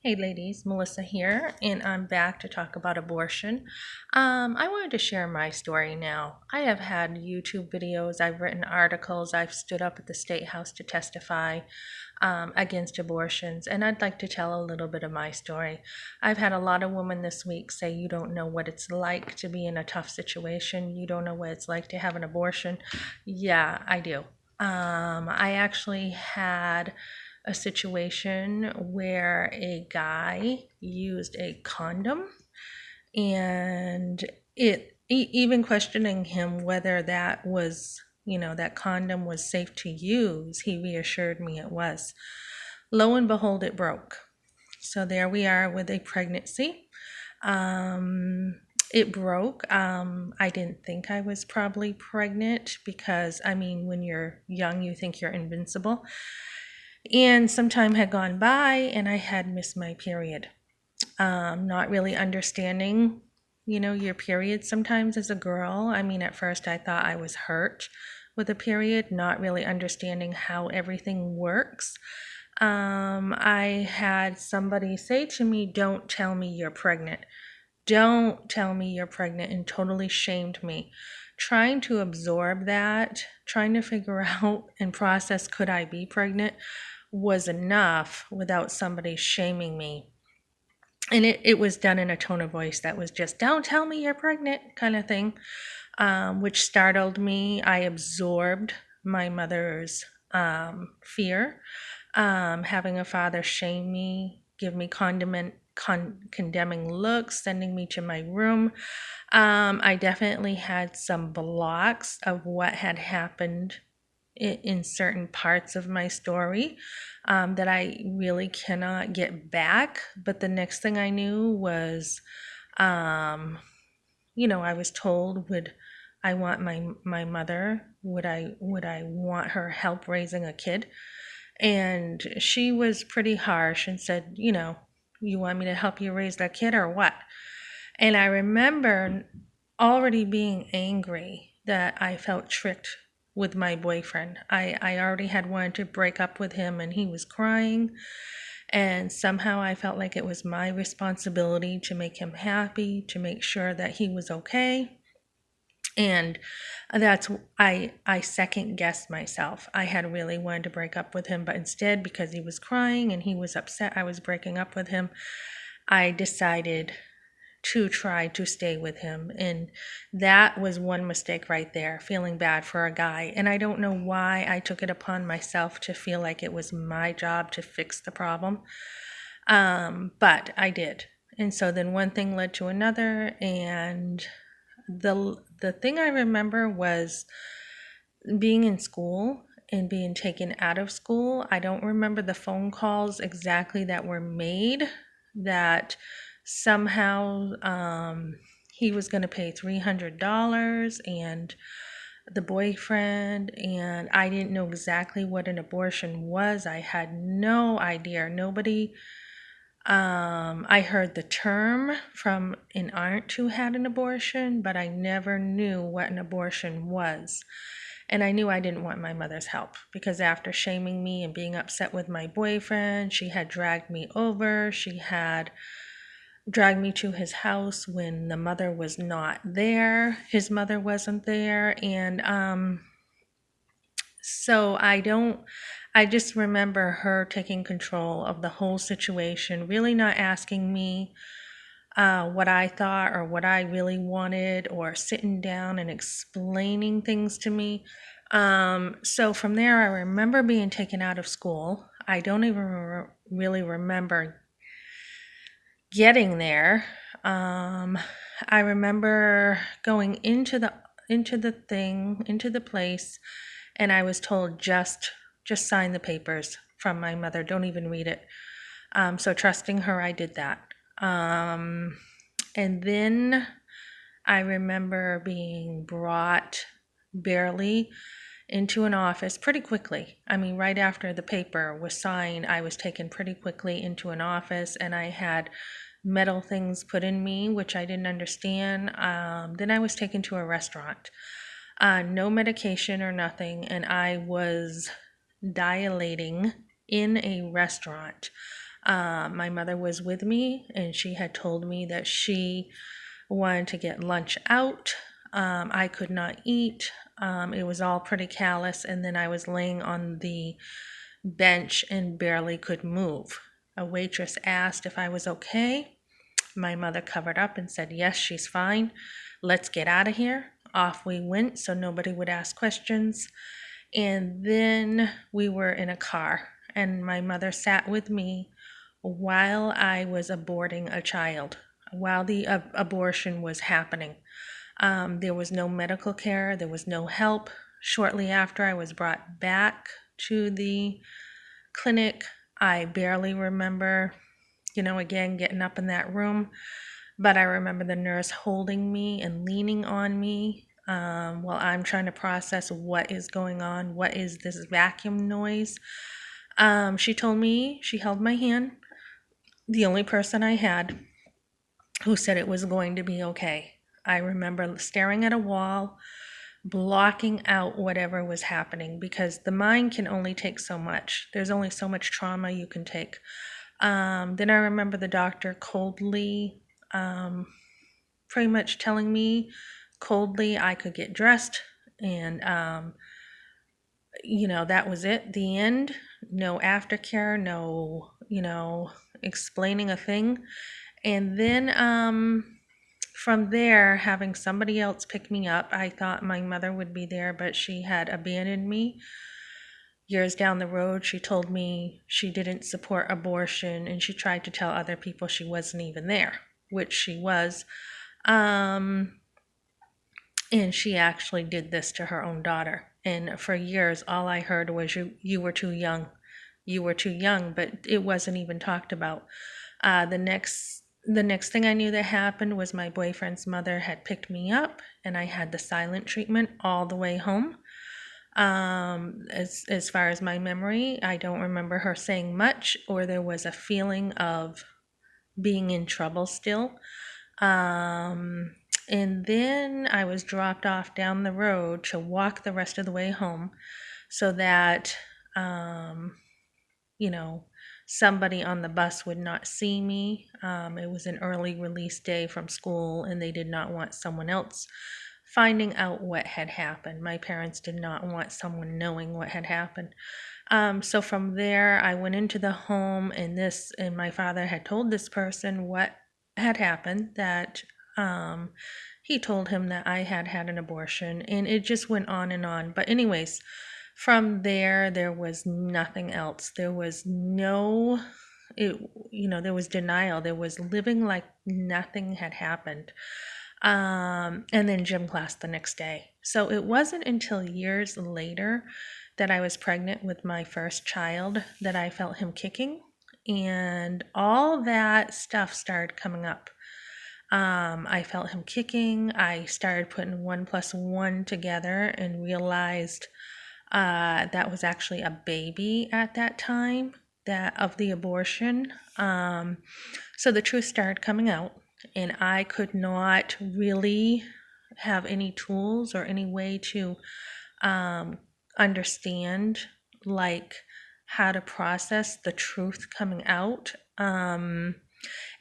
Hey ladies, Melissa here, and I'm back to talk about abortion. I wanted to share my story now. I have had YouTube videos, I've written articles, I've stood up at the State House to testify against abortions, and I'd like to tell a little bit of my story. I've had a lot of women this week say, "You don't know what it's like to be in a tough situation, you don't know what it's like to have an abortion." Yeah, I do. I actually had a situation where a guy used a condom, and even questioning him whether that was, that condom was safe to use, he reassured me it was. Lo and behold, it broke. So there we are with a pregnancy. It broke. I didn't think I was probably pregnant because, when you're young, you think you're invincible. And some time had gone by and I had missed my period. Not really understanding, your period sometimes as a girl. At first I thought I was hurt with a period, not really understanding how everything works. I had somebody say to me, "Don't tell me you're pregnant. Don't tell me you're pregnant," and totally shamed me. Trying to absorb that, trying to figure out and process, could I be pregnant, was enough without somebody shaming me. And it was done in a tone of voice that was just, "Don't tell me you're pregnant," kind of thing, which startled me. I absorbed my mother's fear, having a father shame me, give me condemning looks, sending me to my room. I definitely had some blocks of what had happened in certain parts of my story that I really cannot get back. But the next thing I knew was, I was told, would I want my mother? Would I want her help raising a kid? And she was pretty harsh and said, "You want me to help you raise that kid or what?" And I remember already being angry that I felt tricked with my boyfriend. I already had wanted to break up with him and he was crying. And somehow I felt like it was my responsibility to make him happy, to make sure that he was okay. And that's I second guessed myself. I had really wanted to break up with him, but instead, because he was crying and he was upset I was breaking up with him, I decided to try to stay with him. And that was one mistake right there, feeling bad for a guy. And I don't know why I took it upon myself to feel like it was my job to fix the problem. But I did. And so then one thing led to another, and the thing I remember was being in school and being taken out of school. I don't remember the phone calls exactly that were made, that somehow he was going to pay $300 and the boyfriend, and I didn't know exactly what an abortion was. I had no idea. Nobody, I heard the term from an aunt who had an abortion, but I never knew what an abortion was. And I knew I didn't want my mother's help because after shaming me and being upset with my boyfriend, she had dragged me over. She had dragged me to his house when the mother was not there. His mother wasn't there. And so I just remember her taking control of the whole situation, really not asking me what I thought or what I really wanted, or sitting down and explaining things to me. So from there, I remember being taken out of school. I don't even really remember getting there. I remember going into the place, and I was told just sign the papers from my mother. Don't even read it. So trusting her, I did that. And then I remember being brought barely into an office pretty quickly. Right after the paper was signed, I was taken pretty quickly into an office, and I had metal things put in me, which I didn't understand. Then I was taken to a restaurant. No medication or nothing, and I was dilating in a restaurant. My mother was with me, and she had told me that she wanted to get lunch out. I could not eat. It was all pretty callous, and then I was laying on the bench and barely could move. A waitress asked if I was okay. My mother covered up and said, "Yes, she's fine. Let's get out of here." Off we went so nobody would ask questions. And then we were in a car, and my mother sat with me while I was aborting a child, while the abortion was happening. There was no medical care, there was no help. Shortly after I was brought back to the clinic, I barely remember, again, getting up in that room, but I remember the nurse holding me and leaning on me while I'm trying to process what is going on. What is this vacuum noise? She told me, she held my hand, the only person I had who said it was going to be okay. I remember staring at a wall, blocking out whatever was happening, because the mind can only take so much. There's only so much trauma you can take. Then I remember the doctor coldly, pretty much telling me coldly I could get dressed, and that was it, the end. No aftercare, no, explaining a thing. And then from there, having somebody else pick me up, I thought my mother would be there, but she had abandoned me. Years down the road, she told me she didn't support abortion, and she tried to tell other people she wasn't even there, which she was. And she actually did this to her own daughter. And for years, all I heard was, you were too young. You were too young, but it wasn't even talked about. The next thing I knew that happened was my boyfriend's mother had picked me up, and I had the silent treatment all the way home. As far as my memory, I don't remember her saying much, or there was a feeling of being in trouble still. And then I was dropped off down the road to walk the rest of the way home so that, somebody on the bus would not see me. It was an early release day from school, and they did not want someone else finding out what had happened. My parents did not want someone knowing what had happened. So from there, I went into the home, and my father had told this person what had happened, that he told him that I had had an abortion, and it just went on and on. But anyways, from there was nothing else. There was there was denial. There was living like nothing had happened. And then gym class the next day. So it wasn't until years later that I was pregnant with my first child that I felt him kicking, and all that stuff started coming up. I felt him kicking. I started putting 1 + 1 together and realized that was actually a baby at that time, that of the abortion. So the truth started coming out, and I could not really have any tools or any way to understand, like, how to process the truth coming out. And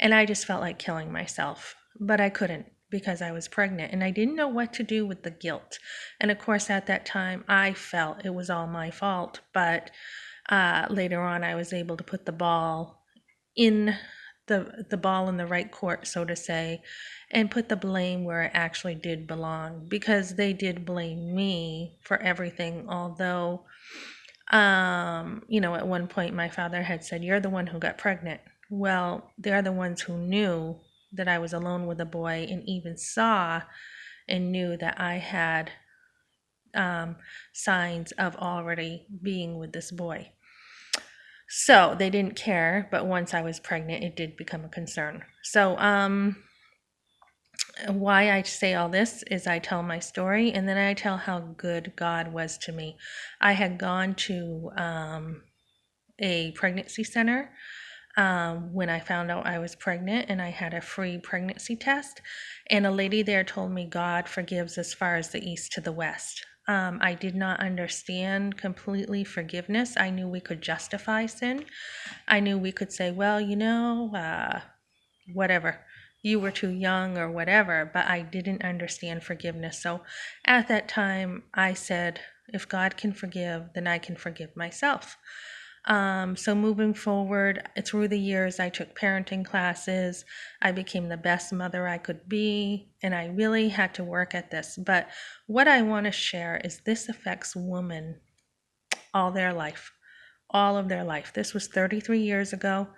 I just felt like killing myself, but I couldn't, because I was pregnant, and I didn't know what to do with the guilt. And of course, at that time, I felt it was all my fault. But later on, I was able to put the ball in the right court, so to say, and put the blame where it actually did belong, because they did blame me for everything. Although, at one point, my father had said, "You're the one who got pregnant." Well, they're the ones who knew that I was alone with a boy, and even saw and knew that I had signs of already being with this boy. So they didn't care, but once I was pregnant, it did become a concern. So why I say all this is I tell my story, and then I tell how good God was to me. I had gone to a pregnancy center when I found out I was pregnant, and I had a free pregnancy test, and a lady there told me God forgives as far as the east to the west. I did not understand completely forgiveness. I knew we could justify sin. I knew we could say, well, whatever, you were too young or whatever, but I didn't understand forgiveness. So at that time, I said, if God can forgive, then I can forgive myself. So moving forward, through the years, I took parenting classes. I became the best mother I could be, and I really had to work at this. But what I want to share is this affects women all their life, all of their life. This was 33 years ago.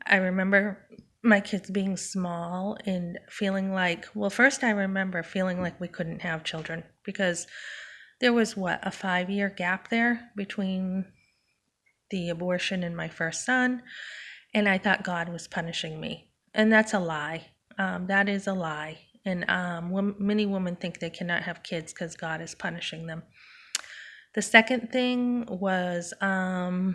I remember my kids being small and feeling like, well, first I remember feeling like we couldn't have children because there was a 5-year gap there between the abortion and my first son. And I thought God was punishing me. And that's a lie. That is a lie. And many women think they cannot have kids because God is punishing them. The second thing was I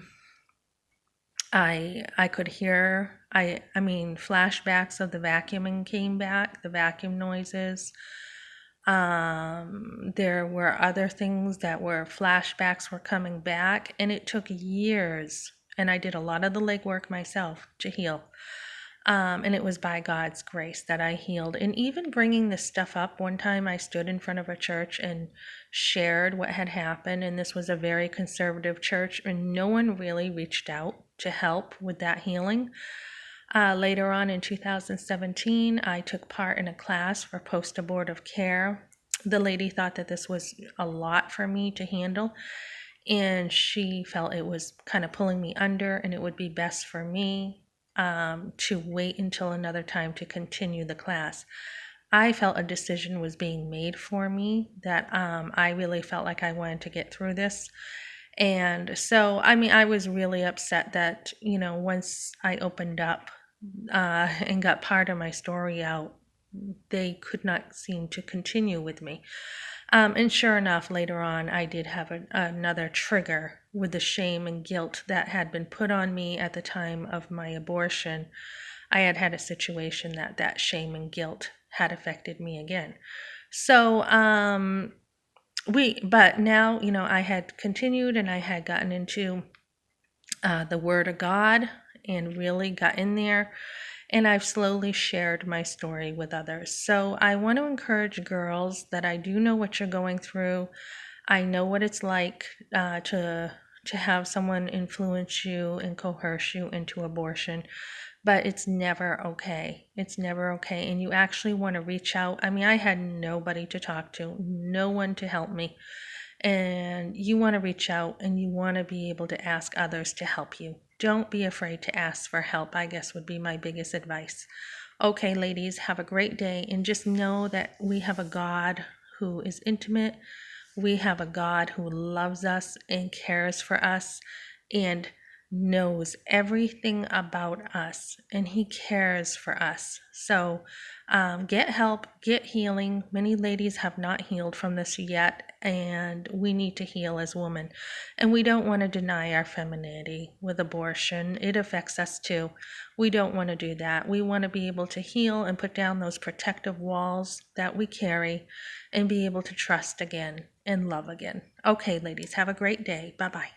could hear flashbacks of the vacuuming came back, the vacuum noises. There were other things that were flashbacks were coming back, and it took years. And I did a lot of the legwork myself to heal. And it was by God's grace that I healed. And even bringing this stuff up, one time I stood in front of a church and shared what had happened. And this was a very conservative church, and no one really reached out to help with that healing. Later on in 2017, I took part in a class for post-abortive care. The lady thought that this was a lot for me to handle, and she felt it was kind of pulling me under, and it would be best for me to wait until another time to continue the class. I felt a decision was being made for me, that I really felt like I wanted to get through this. And so, I was really upset that, once I opened up and got part of my story out, they could not seem to continue with me. And sure enough, later on, I did have another trigger with the shame and guilt that had been put on me at the time of my abortion. I had had a situation that shame and guilt had affected me again. So, but now, I had continued and I had gotten into the Word of God and really got in there. And I've slowly shared my story with others. So I want to encourage girls that I do know what you're going through. I know what it's like to have someone influence you and coerce you into abortion, but it's never okay. It's never okay. And you actually want to reach out. I had nobody to talk to, no one to help me. And you want to reach out and you want to be able to ask others to help you. Don't be afraid to ask for help, I guess would be my biggest advice. Okay, ladies, have a great day. And just know that we have a God who is intimate. We have a God who loves us and cares for us and knows everything about us, and he cares for us. So get help, get healing. Many ladies have not healed from this yet, and we need to heal as women. And we don't want to deny our femininity with abortion. It affects us too. We don't want to do that. We want to be able to heal and put down those protective walls that we carry and be able to trust again and love again. Okay, ladies, have a great day. Bye-bye.